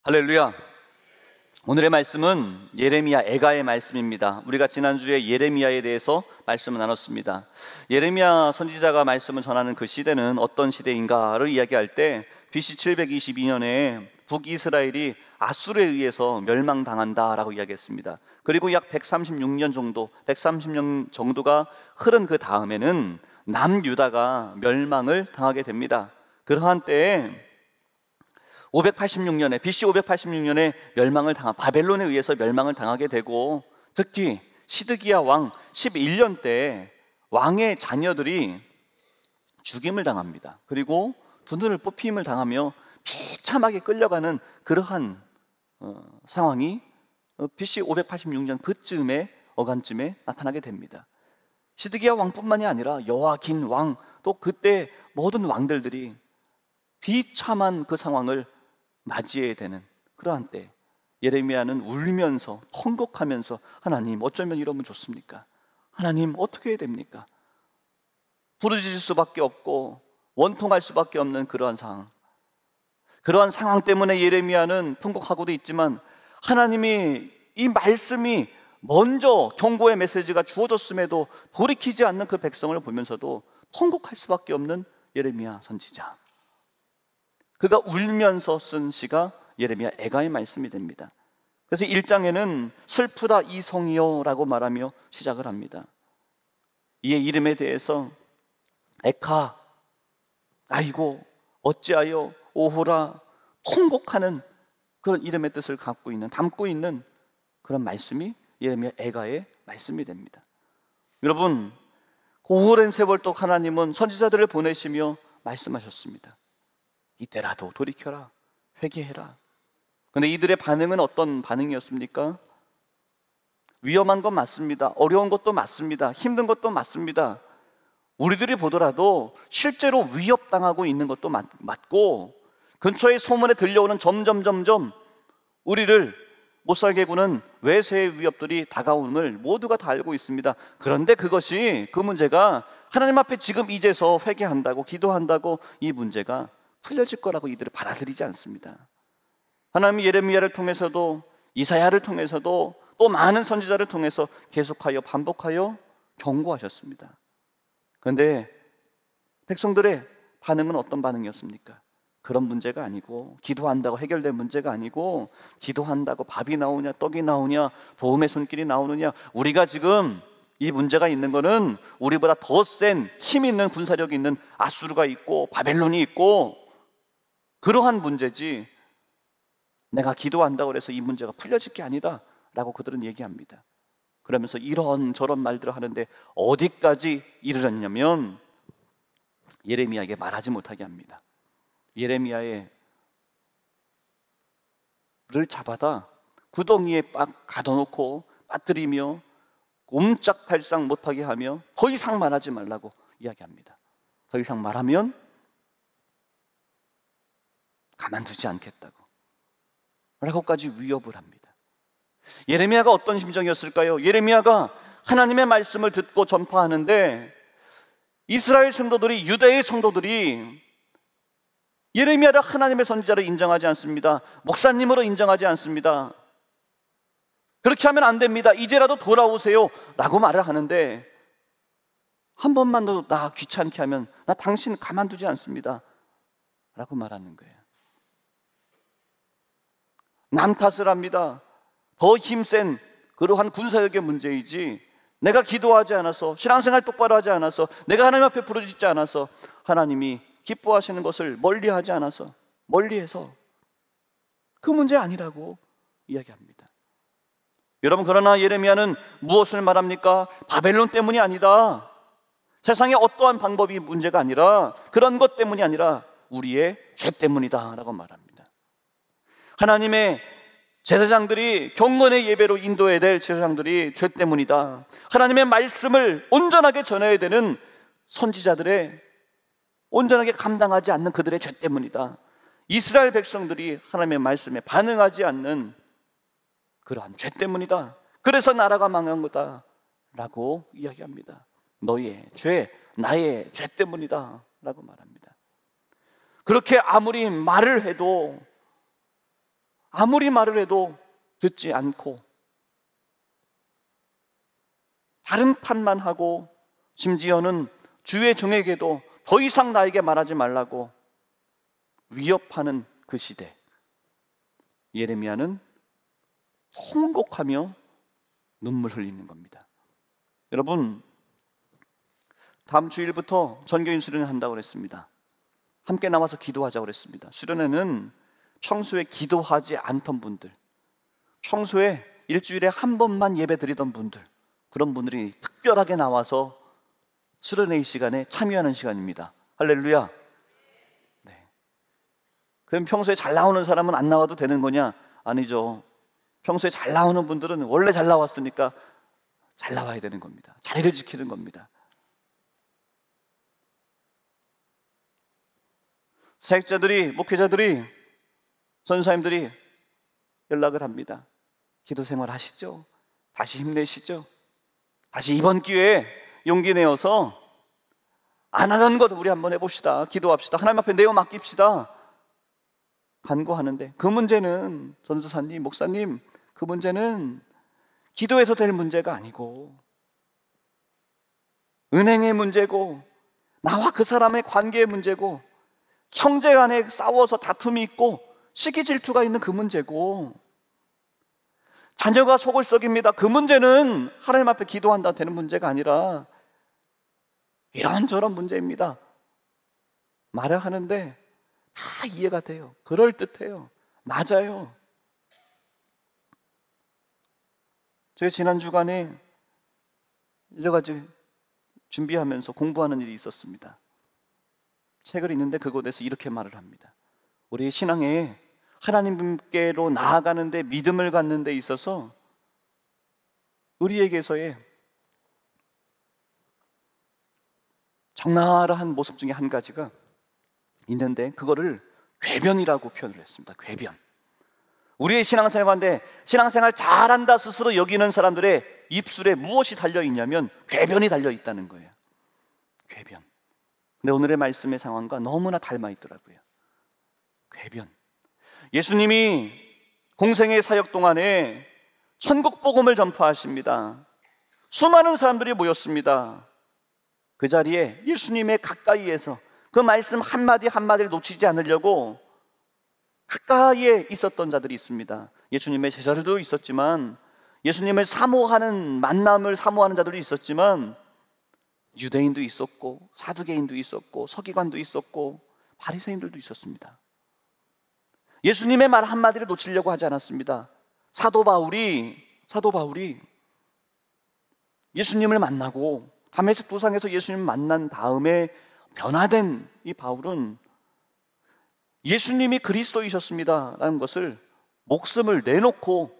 할렐루야. 오늘의 말씀은 예레미야 애가의 말씀입니다. 우리가 지난주에 예레미야에 대해서 말씀을 나눴습니다. 예레미야 선지자가 말씀을 전하는 그 시대는 어떤 시대인가를 이야기할 때 BC 722년에 북이스라엘이 아수르에 의해서 멸망당한다라고 이야기했습니다. 그리고 약 136년 정도가 흐른 그 다음에는 남유다가 멸망을 당하게 됩니다. 그러한 때에 BC 586년에 바벨론에 의해서 멸망을 당하게 되고, 특히 시드기야 왕 11년 때 왕의 자녀들이 죽임을 당합니다. 그리고 두눈을 뽑힘을 당하며 비참하게 끌려가는 그러한 상황이 BC 586년 그쯤에 어간쯤에 나타나게 됩니다. 시드기야 왕뿐만이 아니라 여호야긴 왕, 또 그때 모든 왕들들이 비참한 그 상황을 맞이해야 되는 그러한 때 예레미야는 울면서 통곡하면서, 하나님 어쩌면 이러면 좋습니까? 하나님 어떻게 해야 됩니까? 부르짖을 수밖에 없고 원통할 수밖에 없는 그러한 상황 때문에 예레미야는 통곡하고도 있지만, 하나님이 이 말씀이 먼저 경고의 메시지가 주어졌음에도 돌이키지 않는 그 백성을 보면서도 통곡할 수밖에 없는 예레미야 선지자, 그가 울면서 쓴 시가 예레미야 애가의 말씀이 됩니다. 그래서 1장에는 슬프다 이성이여 라고 말하며 시작을 합니다. 이의 이름에 대해서 에카, 아이고 어찌하여, 오호라, 통곡하는 그런 이름의 뜻을 담고 있는 그런 말씀이 예레미야 애가의 말씀이 됩니다. 여러분, 그 오랜 세월 동안 하나님은 선지자들을 보내시며 말씀하셨습니다. 이때라도 돌이켜라, 회개해라. 그런데 이들의 반응은 어떤 반응이었습니까? 위험한 건 맞습니다. 어려운 것도 맞습니다. 힘든 것도 맞습니다. 우리들이 보더라도 실제로 위협당하고 있는 것도 맞고, 근처에 소문에 들려오는 점점 우리를 못살게 구는 외세의 위협들이 다가오는 걸 모두가 다 알고 있습니다. 그런데 그 문제가 하나님 앞에 지금 이제서 회개한다고, 기도한다고 이 문제가 풀려질 거라고 이들을 받아들이지 않습니다. 하나님이 예레미야를 통해서도, 이사야를 통해서도, 또 많은 선지자를 통해서 계속하여 반복하여 경고하셨습니다. 그런데 백성들의 반응은 어떤 반응이었습니까? 그런 문제가 아니고, 기도한다고 해결된 문제가 아니고, 기도한다고 밥이 나오냐, 떡이 나오냐, 도움의 손길이 나오느냐, 우리가 지금 이 문제가 있는 거는 우리보다 더 센 힘 있는 군사력이 있는 아수르가 있고 바벨론이 있고, 그러한 문제지 내가 기도한다고 해서 이 문제가 풀려질 게 아니다 라고 그들은 얘기합니다. 그러면서 이런저런 말들을 하는데 어디까지 이르렀냐면 예레미야에게 말하지 못하게 합니다. 예레미야를 잡아다 구덩이에 빡 가둬놓고 빠뜨리며 옴짝달싹 못하게 하며 더 이상 말하지 말라고 이야기합니다. 더 이상 말하면 가만두지 않겠다고 라고까지 위협을 합니다. 예레미야가 어떤 심정이었을까요? 예레미야가 하나님의 말씀을 듣고 전파하는데 이스라엘 성도들이, 유대의 성도들이 예레미야를 하나님의 선지자로 인정하지 않습니다. 목사님으로 인정하지 않습니다. 그렇게 하면 안 됩니다. 이제라도 돌아오세요 라고 말을 하는데, 한 번만 더 나 귀찮게 하면 나 당신 가만두지 않습니다 라고 말하는 거예요. 남 탓을 합니다. 더 힘센 그러한 군사력의 문제이지, 내가 기도하지 않아서, 신앙생활 똑바로 하지 않아서, 내가 하나님 앞에 부르짖지 않아서, 하나님이 기뻐하시는 것을 멀리하지 않아서, 멀리해서 그 문제 아니라고 이야기합니다. 여러분, 그러나 예레미야는 무엇을 말합니까? 바벨론 때문이 아니다, 세상의 어떠한 방법이 문제가 아니라, 그런 것 때문이 아니라 우리의 죄 때문이다 라고 말합니다. 하나님의 제사장들이, 경건의 예배로 인도해야 될 제사장들이 죄 때문이다. 하나님의 말씀을 온전하게 전해야 되는 선지자들의 온전하게 감당하지 않는 그들의 죄 때문이다. 이스라엘 백성들이 하나님의 말씀에 반응하지 않는 그러한 죄 때문이다. 그래서 나라가 망한 거다 라고 이야기합니다. 너희의 죄, 나의 죄 때문이다 라고 말합니다. 그렇게 아무리 말을 해도 아무리 말을 해도 듣지 않고 다른 탓만 하고, 심지어는 주의 종에게도 더 이상 나에게 말하지 말라고 위협하는 그 시대, 예레미야는 통곡하며 눈물 흘리는 겁니다. 여러분, 다음 주일부터 전교인 수련회 한다고 그랬습니다. 함께 나와서 기도하자고 그랬습니다. 수련회는 평소에 기도하지 않던 분들, 평소에 일주일에 한 번만 예배 드리던 분들, 그런 분들이 특별하게 나와서 수련회의 시간에 참여하는 시간입니다. 할렐루야. 네. 그럼 평소에 잘 나오는 사람은 안 나와도 되는 거냐? 아니죠. 평소에 잘 나오는 분들은 원래 잘 나왔으니까 잘 나와야 되는 겁니다. 자리를 지키는 겁니다. 사역자들이, 목회자들이, 선사님들이 연락을 합니다. 기도 생활 하시죠? 다시 힘내시죠? 다시 이번 기회에 용기 내어서 안 하던 것 우리 한번 해봅시다. 기도합시다. 하나님 앞에 내어 맡깁시다. 간구하는데, 그 문제는, 전도사님, 목사님, 그 문제는 기도해서 될 문제가 아니고 은행의 문제고, 나와 그 사람의 관계의 문제고, 형제 간에 싸워서 다툼이 있고 시기 질투가 있는 그 문제고, 자녀가 속을 썩입니다. 그 문제는 하나님 앞에 기도한다 되는 문제가 아니라 이런저런 문제입니다. 말을 하는데 다 이해가 돼요. 그럴듯해요. 맞아요. 제가 지난 주간에 여러 가지 준비하면서 공부하는 일이 있었습니다. 책을 읽는데 그곳에서 이렇게 말을 합니다. 우리의 신앙에 하나님께로 나아가는 데, 믿음을 갖는 데 있어서 우리에게서의 적나라한 모습 중에 한 가지가 있는데, 그거를 궤변이라고 표현을 했습니다. 궤변. 우리의 신앙생활인데 신앙생활 잘한다 스스로 여기는 사람들의 입술에 무엇이 달려있냐면 궤변이 달려있다는 거예요. 궤변. 근데 오늘의 말씀의 상황과 너무나 닮아 있더라고요. 궤변. 예수님이 공생의 사역 동안에 천국 복음을 전파하십니다. 수많은 사람들이 모였습니다. 그 자리에 예수님의 가까이에서 그 말씀 한마디 한마디를 놓치지 않으려고 가까이에 있었던 자들이 있습니다. 예수님의 제자들도 있었지만, 예수님을 사모하는, 만남을 사모하는 자들도 있었지만, 유대인도 있었고 사두개인도 있었고 서기관도 있었고 바리새인들도 있었습니다. 예수님의 말 한마디를 놓치려고 하지 않았습니다. 사도 바울이 예수님을 만나고 다메섹 도상에서 예수님을 만난 다음에 변화된 이 바울은 예수님이 그리스도이셨습니다 라는 것을 목숨을 내놓고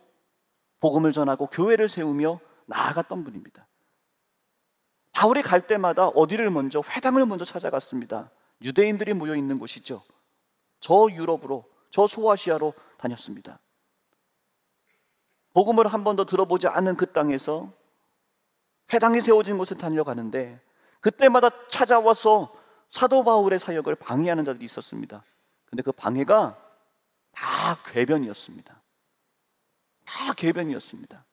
복음을 전하고 교회를 세우며 나아갔던 분입니다. 바울이 갈 때마다 어디를 먼저, 회당을 먼저 찾아갔습니다. 유대인들이 모여 있는 곳이죠. 저 유럽으로, 저 소아시아로 다녔습니다. 복음을 한 번도 들어보지 않은 그 땅에서 회당이 세워진 곳에 다녀가는데, 그때마다 찾아와서 사도 바울의 사역을 방해하는 자들이 있었습니다. 근데 그 방해가 다 궤변이었습니다. 다 궤변이었습니다.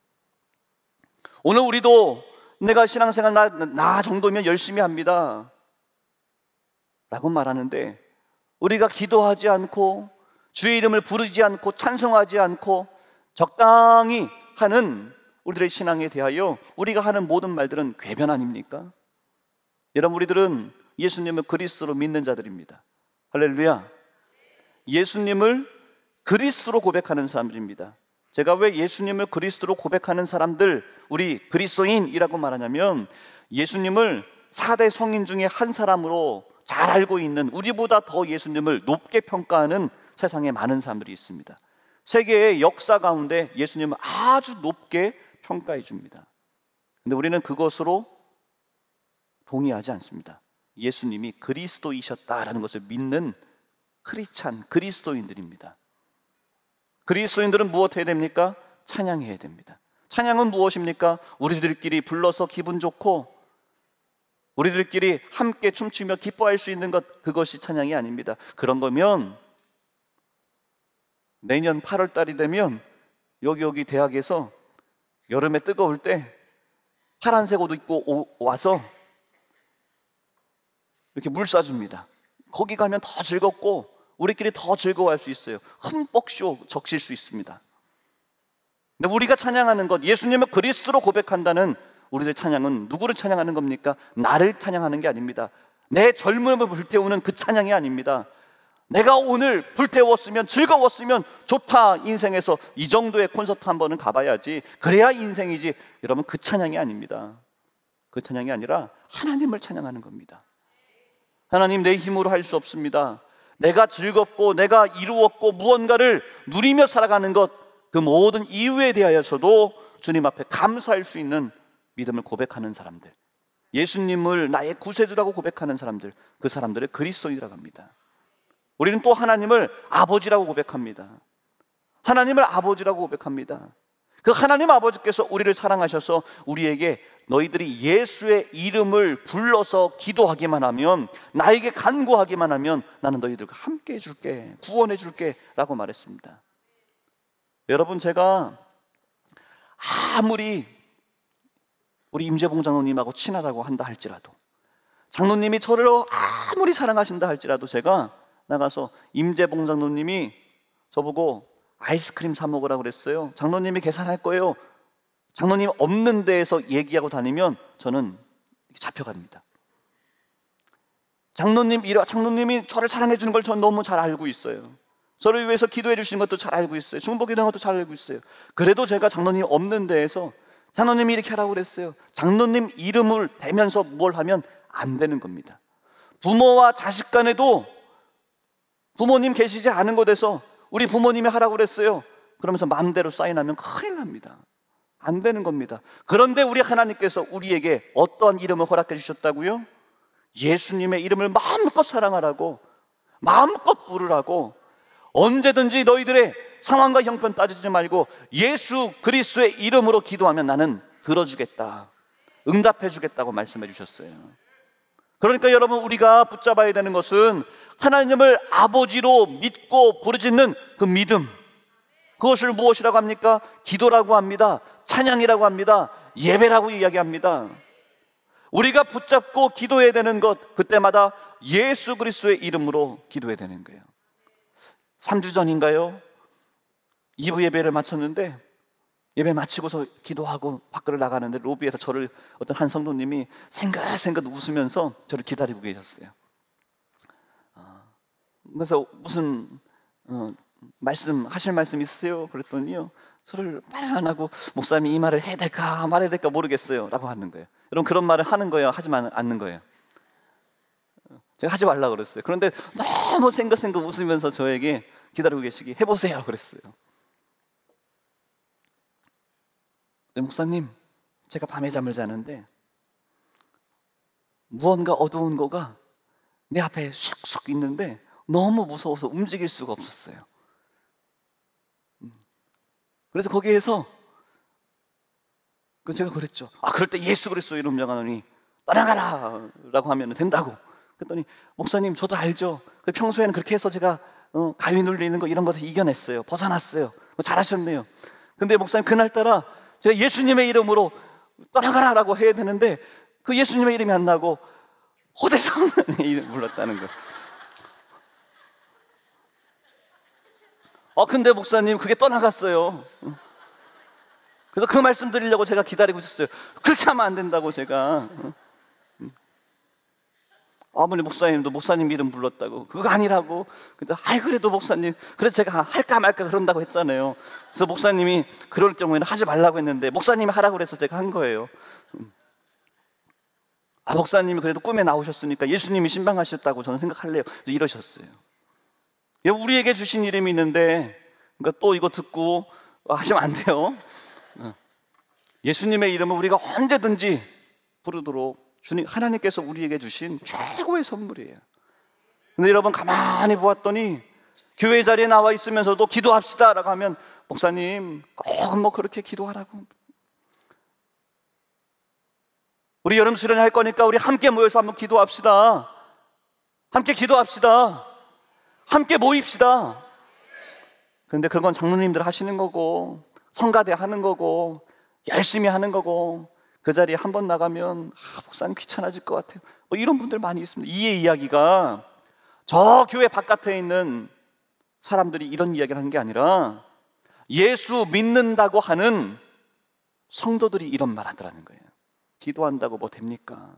오늘 우리도 내가 신앙생활 나 정도면 열심히 합니다 라고 말하는데, 우리가 기도하지 않고 주의 이름을 부르지 않고 찬송하지 않고 적당히 하는 우리들의 신앙에 대하여 우리가 하는 모든 말들은 궤변 아닙니까? 여러분, 우리들은 예수님을 그리스도로 믿는 자들입니다. 할렐루야. 예수님을 그리스도로 고백하는 사람들입니다. 제가 왜 예수님을 그리스도로 고백하는 사람들, 우리 그리스도인이라고 말하냐면, 예수님을 4대 성인 중에 한 사람으로 잘 알고 있는, 우리보다 더 예수님을 높게 평가하는 세상에 많은 사람들이 있습니다. 세계의 역사 가운데 예수님을 아주 높게 평가해 줍니다. 근데 우리는 그것으로 동의하지 않습니다. 예수님이 그리스도이셨다라는 것을 믿는 크리스찬, 그리스도인들입니다. 그리스도인들은 무엇 해야 됩니까? 찬양해야 됩니다. 찬양은 무엇입니까? 우리들끼리 불러서 기분 좋고 우리들끼리 함께 춤추며 기뻐할 수 있는 것, 그것이 찬양이 아닙니다. 그런 거면 내년 8월 달이 되면 여기 대학에서 여름에 뜨거울 때 파란색 옷 입고 와서 이렇게 물 쏴줍니다. 거기 가면 더 즐겁고 우리끼리 더 즐거워할 수 있어요. 흠뻑 적실 수 있습니다. 근데 우리가 찬양하는 것, 예수님을 그리스도로 고백한다는 우리들 찬양은 누구를 찬양하는 겁니까? 나를 찬양하는 게 아닙니다. 내 젊음을 불태우는 그 찬양이 아닙니다. 내가 오늘 불태웠으면, 즐거웠으면 좋다. 인생에서 이 정도의 콘서트 한 번은 가봐야지, 그래야 인생이지. 여러분, 그 찬양이 아닙니다. 그 찬양이 아니라 하나님을 찬양하는 겁니다. 하나님, 내 힘으로 할 수 없습니다. 내가 즐겁고 내가 이루었고 무언가를 누리며 살아가는 것, 그 모든 이유에 대하여서도 주님 앞에 감사할 수 있는 믿음을 고백하는 사람들, 예수님을 나의 구세주라고 고백하는 사람들, 그 사람들을 그리스도인이라고 합니다. 우리는 또 하나님을 아버지라고 고백합니다. 하나님을 아버지라고 고백합니다. 그 하나님 아버지께서 우리를 사랑하셔서 우리에게 너희들이 예수의 이름을 불러서 기도하기만 하면, 나에게 간구하기만 하면 나는 너희들과 함께 해줄게, 구원해 줄게 라고 말했습니다. 여러분, 제가 아무리 우리 임재봉 장로님하고 친하다고 한다 할지라도, 장로님이 저를 아무리 사랑하신다 할지라도, 제가 나가서 임재봉 장로님이 저보고 아이스크림 사 먹으라고 그랬어요. 장로님이 계산할 거예요. 장로님 없는 데에서 얘기하고 다니면 저는 잡혀갑니다. 장로님이 저를 사랑해 주는 걸 전 너무 잘 알고 있어요. 저를 위해서 기도해 주시는 것도 잘 알고 있어요. 중보기도하는 것도 잘 알고 있어요. 그래도 제가 장로님 없는 데에서 장로님이 이렇게 하라고 그랬어요. 장로님 이름을 대면서 뭘 하면 안 되는 겁니다. 부모와 자식 간에도 부모님 계시지 않은 곳에서 우리 부모님이 하라고 그랬어요. 그러면서 마음대로 사인하면 큰일 납니다. 안 되는 겁니다. 그런데 우리 하나님께서 우리에게 어떠한 이름을 허락해 주셨다고요? 예수님의 이름을 마음껏 사랑하라고, 마음껏 부르라고, 언제든지 너희들의 상황과 형편 따지지 말고 예수 그리스도의 이름으로 기도하면 나는 들어주겠다, 응답해 주겠다고 말씀해 주셨어요. 그러니까 여러분, 우리가 붙잡아야 되는 것은 하나님을 아버지로 믿고 부르짖는 그 믿음, 그것을 무엇이라고 합니까? 기도라고 합니다. 찬양이라고 합니다. 예배라고 이야기합니다. 우리가 붙잡고 기도해야 되는 것, 그때마다 예수 그리스도의 이름으로 기도해야 되는 거예요. 3주 전인가요? 2부 예배를 마쳤는데, 예배 마치고서 기도하고 밖으로 나가는데 로비에서 저를 어떤 한 성도님이 생긋생긋 웃으면서 저를 기다리고 계셨어요. 그래서 무슨 하실 말씀 있으세요? 그랬더니요, 저를 말을 안 하고 목사님이 이 말을 해야 될까 말해야 될까 모르겠어요 라고 하는 거예요. 여러분, 그런 말을 하는 거예요? 하지 않는 거예요? 제가 하지 말라고 그랬어요. 그런데 너무 생긋생긋 웃으면서 저에게 기다리고 계시기, 해보세요 그랬어요. 네, 목사님, 제가 밤에 잠을 자는데 무언가 어두운 거가 내 앞에 쑥쑥 있는데 너무 무서워서 움직일 수가 없었어요. 그래서 거기에서 제가 그랬죠. 그럴 때 예수 그리스도 이름 명하노니 떠나가라 라고 하면 된다고. 그랬더니, 목사님, 저도 알죠. 평소에는 그렇게 해서 제가 가위 눌리는 거 이런 것을 이겨냈어요. 벗어났어요. 잘하셨네요. 근데 목사님, 그날따라 제가 예수님의 이름으로 떠나가라 라고 해야 되는데 그 예수님의 이름이 안 나고 호대성 이름 불렀다는 거. 근데 목사님, 그게 떠나갔어요. 그래서 그 말씀 드리려고 제가 기다리고 있었어요. 그렇게 하면 안 된다고 제가. 아버님, 목사님도 목사님 이름 불렀다고. 그거 아니라고. 근데 그래도 목사님, 그래서 제가 할까 말까 그런다고 했잖아요. 그래서 목사님이 그럴 경우에는 하지 말라고 했는데 목사님이 하라고 그래서 제가 한 거예요. 목사님이 그래도 꿈에 나오셨으니까 예수님이 신방하셨다고 저는 생각할래요. 이러셨어요. 우리에게 주신 이름이 있는데, 그러니까 또 이거 듣고 하시면 안 돼요. 예수님의 이름은 우리가 언제든지 부르도록 하나님께서 우리에게 주신 최고의 선물이에요. 근데 여러분, 가만히 보았더니 교회 자리에 나와 있으면서도 기도합시다 라고 하면, 목사님 꼭 그렇게 기도하라고. 우리 여름 수련회 할 거니까 우리 함께 모여서 한번 기도합시다. 함께 기도합시다. 함께 모입시다. 그런데 그건 장로님들 하시는 거고 성가대 하는 거고 열심히 하는 거고 그 자리에 한 번 나가면 목사님 귀찮아질 것 같아요. 뭐 이런 분들 많이 있습니다. 이 이야기가 저 교회 바깥에 있는 사람들이 이런 이야기를 하는 게 아니라 예수 믿는다고 하는 성도들이 이런 말 하더라는 거예요. 기도한다고 뭐 됩니까?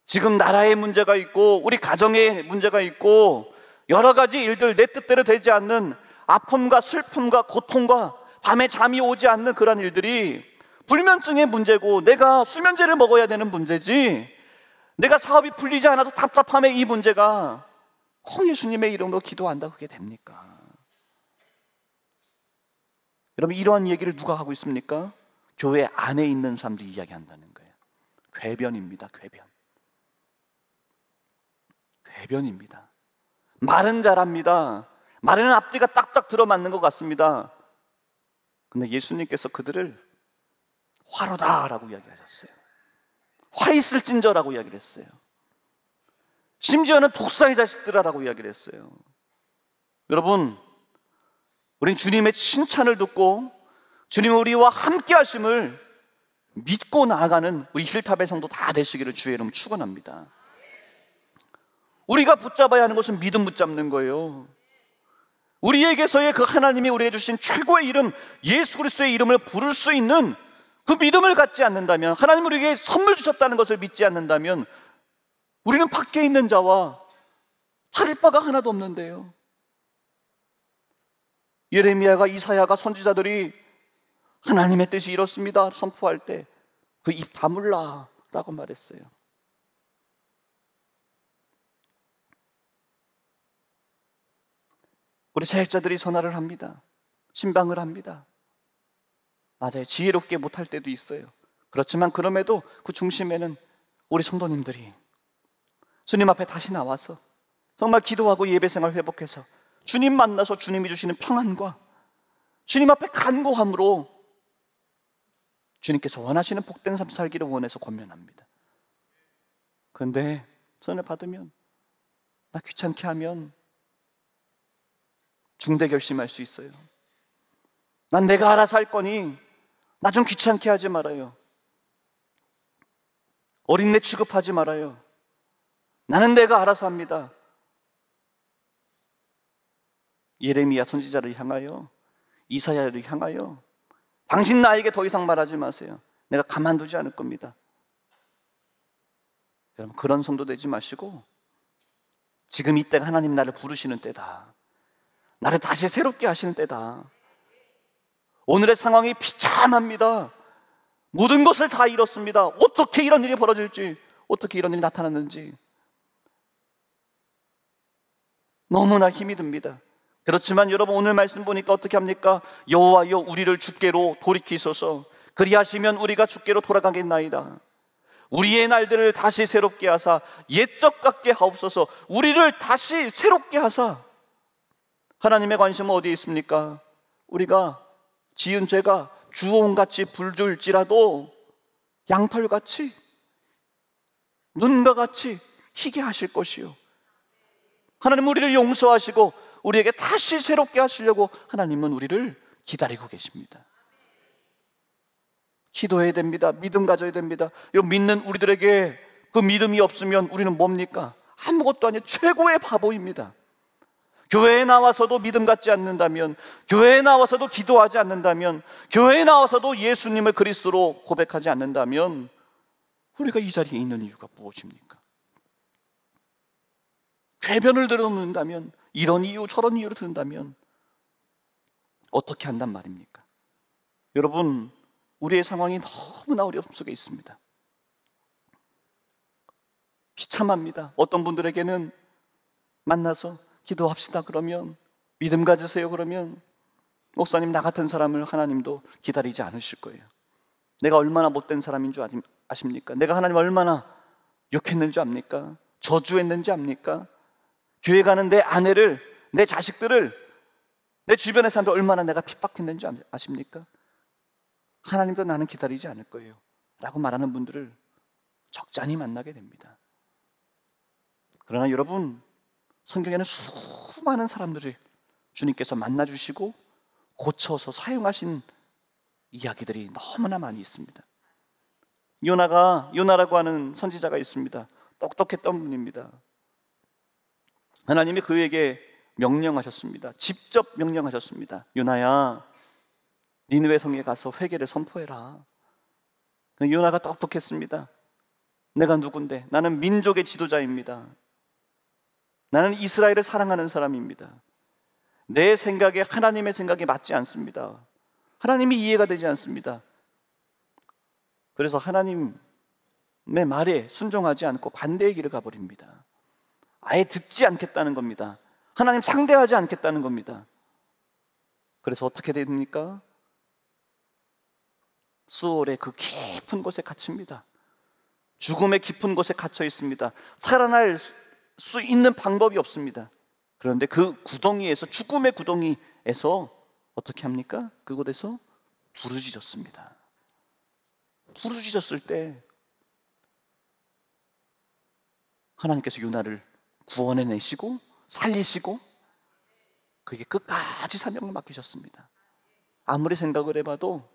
지금 나라의 문제가 있고 우리 가정의 문제가 있고 여러 가지 일들, 내 뜻대로 되지 않는 아픔과 슬픔과 고통과 밤에 잠이 오지 않는 그런 일들이 불면증의 문제고 내가 수면제를 먹어야 되는 문제지, 내가 사업이 풀리지 않아서 답답함의 이 문제가 예수님의 이름으로 기도한다고 그게 됩니까? 여러분, 이러한 얘기를 누가 하고 있습니까? 교회 안에 있는 사람들이 이야기한다는 거예요. 궤변입니다. 궤변입니다. 말은 잘합니다. 말에는 앞뒤가 딱딱 들어맞는 것 같습니다. 근데 예수님께서 그들을 화로다라고 이야기하셨어요. 화 있을진저라고 이야기를 했어요. 심지어는 독사의 자식들아라고 이야기를 했어요. 여러분, 우린 주님의 칭찬을 듣고 주님이 우리와 함께 하심을 믿고 나아가는 우리 힐탑의 성도 다 되시기를 주의 이름으로 축원합니다. 우리가 붙잡아야 하는 것은 믿음 붙잡는 거예요. 우리에게서의 그 하나님이 우리에게 주신 최고의 이름 예수 그리스도의 이름을 부를 수 있는 그 믿음을 갖지 않는다면, 하나님 우리에게 선물 주셨다는 것을 믿지 않는다면 우리는 밖에 있는 자와 다를 바가 하나도 없는데요. 예레미야가, 이사야가, 선지자들이 하나님의 뜻이 이렇습니다 선포할 때 그 입 다물라 라고 말했어요. 우리 사역자들이 선화를 합니다. 신방을 합니다. 맞아요. 지혜롭게 못할 때도 있어요. 그렇지만 그럼에도 그 중심에는 우리 성도님들이 주님 앞에 다시 나와서 정말 기도하고 예배생활 회복해서 주님 만나서 주님이 주시는 평안과 주님 앞에 간구함으로 주님께서 원하시는 복된 삶 살기를 원해서 권면합니다. 그런데 선을 받으면, 나 귀찮게 하면 중대 결심할 수 있어요. 난 내가 알아서 할 거니 나 좀 귀찮게 하지 말아요. 어린애 취급하지 말아요. 나는 내가 알아서 합니다. 예레미야 선지자를 향하여, 이사야를 향하여 당신 나에게 더 이상 말하지 마세요. 내가 가만두지 않을 겁니다. 여러분, 그런 성도 되지 마시고 지금 이때가 하나님 나를 부르시는 때다. 나를 다시 새롭게 하시는 때다. 오늘의 상황이 비참합니다. 모든 것을 다 잃었습니다. 어떻게 이런 일이 벌어질지, 어떻게 이런 일이 나타났는지 너무나 힘이 듭니다. 그렇지만 여러분, 오늘 말씀 보니까 어떻게 합니까? 여호와여 우리를 주께로 돌이키소서, 그리하시면 우리가 주께로 돌아가겠나이다. 우리의 날들을 다시 새롭게 하사 옛적 같게 하옵소서. 우리를 다시 새롭게 하사. 하나님의 관심은 어디에 있습니까? 우리가 지은 죄가 주홍같이 불줄지라도 양털같이, 눈과 같이 희게 하실 것이요, 하나님은 우리를 용서하시고 우리에게 다시 새롭게 하시려고 하나님은 우리를 기다리고 계십니다. 기도해야 됩니다. 믿음 가져야 됩니다. 믿는 우리들에게 그 믿음이 없으면 우리는 뭡니까? 아무것도 아니에요. 최고의 바보입니다. 교회에 나와서도 믿음 갖지 않는다면, 교회에 나와서도 기도하지 않는다면, 교회에 나와서도 예수님을 그리스도로 고백하지 않는다면 우리가 이 자리에 있는 이유가 무엇입니까? 궤변을 들어놓는다면, 이런 이유 저런 이유를 든다면 어떻게 한단 말입니까? 여러분, 우리의 상황이 너무나 어려움 속에 있습니다. 비참합니다. 어떤 분들에게는 만나서 기도합시다 그러면, 믿음 가지세요 그러면, 목사님 나 같은 사람을 하나님도 기다리지 않으실 거예요. 내가 얼마나 못된 사람인 줄 아십니까? 내가 하나님 얼마나 욕했는지 압니까? 저주했는지 압니까? 교회 가는 내 아내를, 내 자식들을, 내 주변의 사람들 얼마나 내가 핍박했는지 아십니까? 하나님도 나는 기다리지 않을 거예요 라고 말하는 분들을 적잖이 만나게 됩니다. 그러나 여러분, 성경에는 수많은 사람들이 주님께서 만나주시고 고쳐서 사용하신 이야기들이 너무나 많이 있습니다. 요나라고 하는 선지자가 있습니다. 똑똑했던 분입니다. 하나님이 그에게 명령하셨습니다. 직접 명령하셨습니다. 요나야, 니느웨 성에 가서 회개를 선포해라. 요나가 똑똑했습니다. 내가 누군데? 나는 민족의 지도자입니다. 나는 이스라엘을 사랑하는 사람입니다. 내 생각에 하나님의 생각이 맞지 않습니다. 하나님이 이해가 되지 않습니다. 그래서 하나님의 말에 순종하지 않고 반대의 길을 가버립니다. 아예 듣지 않겠다는 겁니다. 하나님 상대하지 않겠다는 겁니다. 그래서 어떻게 됩니까? 수월의 그 깊은 곳에 갇힙니다. 죽음의 깊은 곳에 갇혀 있습니다. 살아날 수 있는 방법이 없습니다. 그런데 그 구덩이에서, 죽음의 구덩이에서 어떻게 합니까? 그곳에서 부르짖었습니다. 부르짖었을 때 하나님께서 요나를 구원해내시고 살리시고 그게 끝까지 사명을 맡기셨습니다. 아무리 생각을 해봐도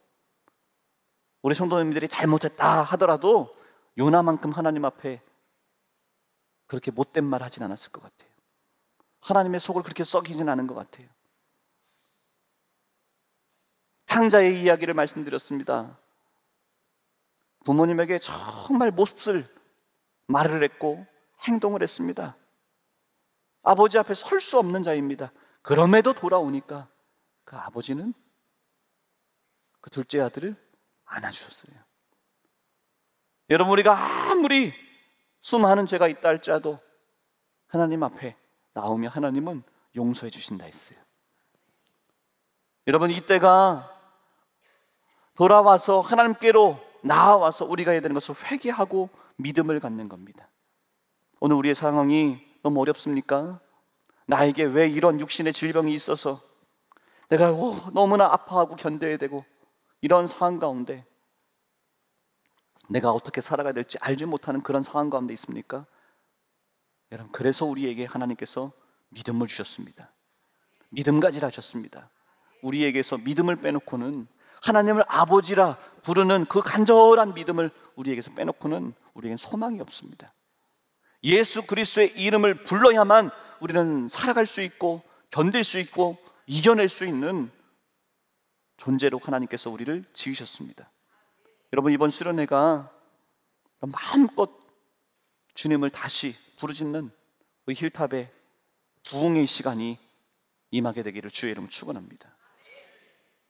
우리 성도님들이 잘못했다 하더라도 요나만큼 하나님 앞에 그렇게 못된 말 하진 않았을 것 같아요. 하나님의 속을 그렇게 썩이진 않은 것 같아요. 탕자의 이야기를 말씀드렸습니다. 부모님에게 정말 몹쓸 말을 했고 행동을 했습니다. 아버지 앞에 설 수 없는 자입니다. 그럼에도 돌아오니까 그 아버지는 그 둘째 아들을 안아주셨어요. 여러분, 우리가 아무리 수많은 죄가 있다 할지라도 하나님 앞에 나오면 하나님은 용서해 주신다 했어요. 여러분, 이때가 돌아와서 하나님께로 나아와서 우리가 해야 되는 것은 회개하고 믿음을 갖는 겁니다. 오늘 우리의 상황이 너무 어렵습니까? 나에게 왜 이런 육신의 질병이 있어서 내가 너무나 아파하고 견뎌야 되고 이런 상황 가운데 내가 어떻게 살아가야 될지 알지 못하는 그런 상황 가운데 있습니까? 여러분, 그래서 우리에게 하나님께서 믿음을 주셨습니다. 믿음 가지라 하셨습니다. 우리에게서 믿음을 빼놓고는, 하나님을 아버지라 부르는 그 간절한 믿음을 우리에게서 빼놓고는 우리에겐 소망이 없습니다. 예수 그리스도의 이름을 불러야만 우리는 살아갈 수 있고 견딜 수 있고 이겨낼 수 있는 존재로 하나님께서 우리를 지으셨습니다. 여러분, 이번 수련회가 마음껏 주님을 다시 부르짖는 그 힐탑의 부흥의 시간이 임하게 되기를 주의 이름으로 축원합니다.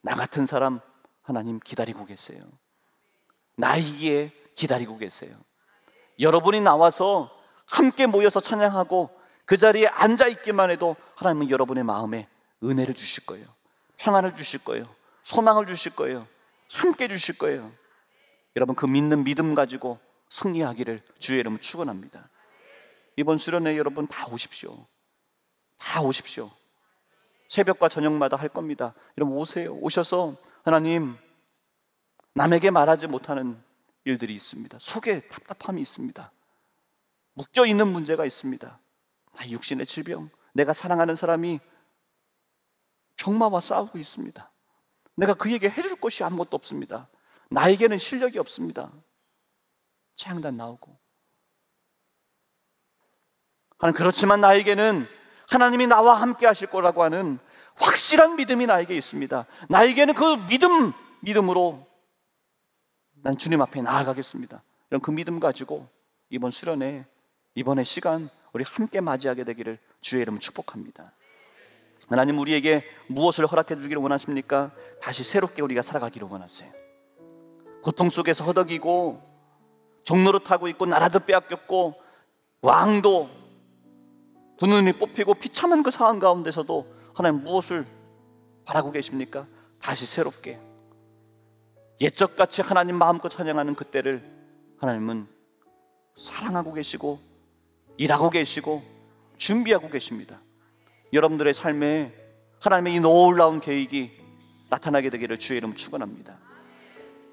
나 같은 사람 하나님 기다리고 계세요. 나이기에 기다리고 계세요. 여러분이 나와서 함께 모여서 찬양하고 그 자리에 앉아있기만 해도 하나님은 여러분의 마음에 은혜를 주실 거예요. 평안을 주실 거예요. 소망을 주실 거예요. 함께 주실 거예요. 여러분, 그 믿는 믿음 가지고 승리하기를 주의 이름으로 축원합니다. 이번 수련회 여러분 다 오십시오. 다 오십시오. 새벽과 저녁마다 할 겁니다. 여러분 오세요. 오셔서 하나님, 남에게 말하지 못하는 일들이 있습니다. 속에 답답함이 있습니다. 묶여있는 문제가 있습니다. 나 육신의 질병, 내가 사랑하는 사람이 병마와 싸우고 있습니다. 내가 그에게 해줄 것이 아무것도 없습니다. 나에게는 실력이 없습니다. 재앙단 나오고, 그렇지만 나에게는 하나님이 나와 함께 하실 거라고 하는 확실한 믿음이 나에게 있습니다. 나에게는 그 믿음으로 난 주님 앞에 나아가겠습니다. 이런 그 믿음 가지고 이번 수련회, 이번의 시간 우리 함께 맞이하게 되기를 주의 이름으로 축복합니다. 하나님, 우리에게 무엇을 허락해 주기를 원하십니까? 다시 새롭게 우리가 살아가기를 원하세요. 고통 속에서 허덕이고 종노릇하고 있고 나라도 빼앗겼고 왕도 두 눈이 뽑히고 비참한 그 상황 가운데서도 하나님 무엇을 바라고 계십니까? 다시 새롭게 옛적같이 하나님 마음껏 찬양하는 그때를 하나님은 사랑하고 계시고 일하고 계시고 준비하고 계십니다. 여러분들의 삶에 하나님의 이 놀라운 계획이 나타나게 되기를 주의 이름으로 축원합니다.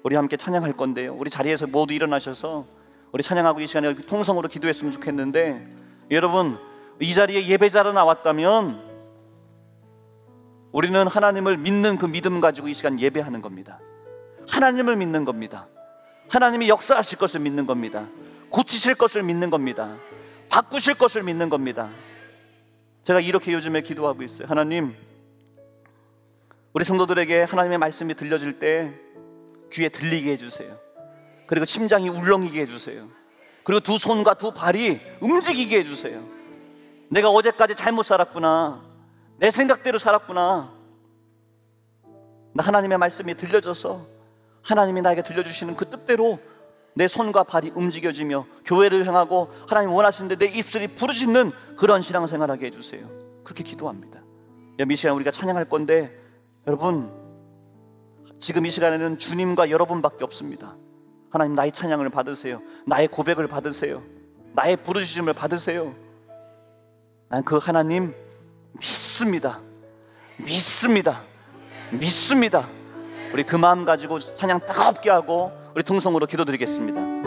우리 함께 찬양할 건데요, 우리 자리에서 모두 일어나셔서 우리 찬양하고 이 시간에 통성으로 기도했으면 좋겠는데, 여러분 이 자리에 예배자로 나왔다면 우리는 하나님을 믿는 그 믿음 가지고 이 시간 예배하는 겁니다. 하나님을 믿는 겁니다. 하나님이 역사하실 것을 믿는 겁니다. 고치실 것을 믿는 겁니다. 바꾸실 것을 믿는 겁니다. 제가 이렇게 요즘에 기도하고 있어요. 하나님, 우리 성도들에게 하나님의 말씀이 들려질 때 귀에 들리게 해주세요. 그리고 심장이 울렁이게 해주세요. 그리고 두 손과 두 발이 움직이게 해주세요. 내가 어제까지 잘못 살았구나, 내 생각대로 살았구나. 나 하나님의 말씀이 들려져서 하나님이 나에게 들려주시는 그 뜻대로 내 손과 발이 움직여지며 교회를 향하고 하나님 원하시는데 내 입술이 부르짖는 그런 신앙생활하게 해주세요. 그렇게 기도합니다. 이 시간 우리가 찬양할 건데, 여러분, 지금 이 시간에는 주님과 여러분밖에 없습니다. 하나님, 나의 찬양을 받으세요. 나의 고백을 받으세요. 나의 부르짖음을 받으세요. 난 그 하나님 믿습니다. 믿습니다. 믿습니다. 우리 그 마음 가지고 찬양 따갑게 하고 우리 통성으로 기도드리겠습니다.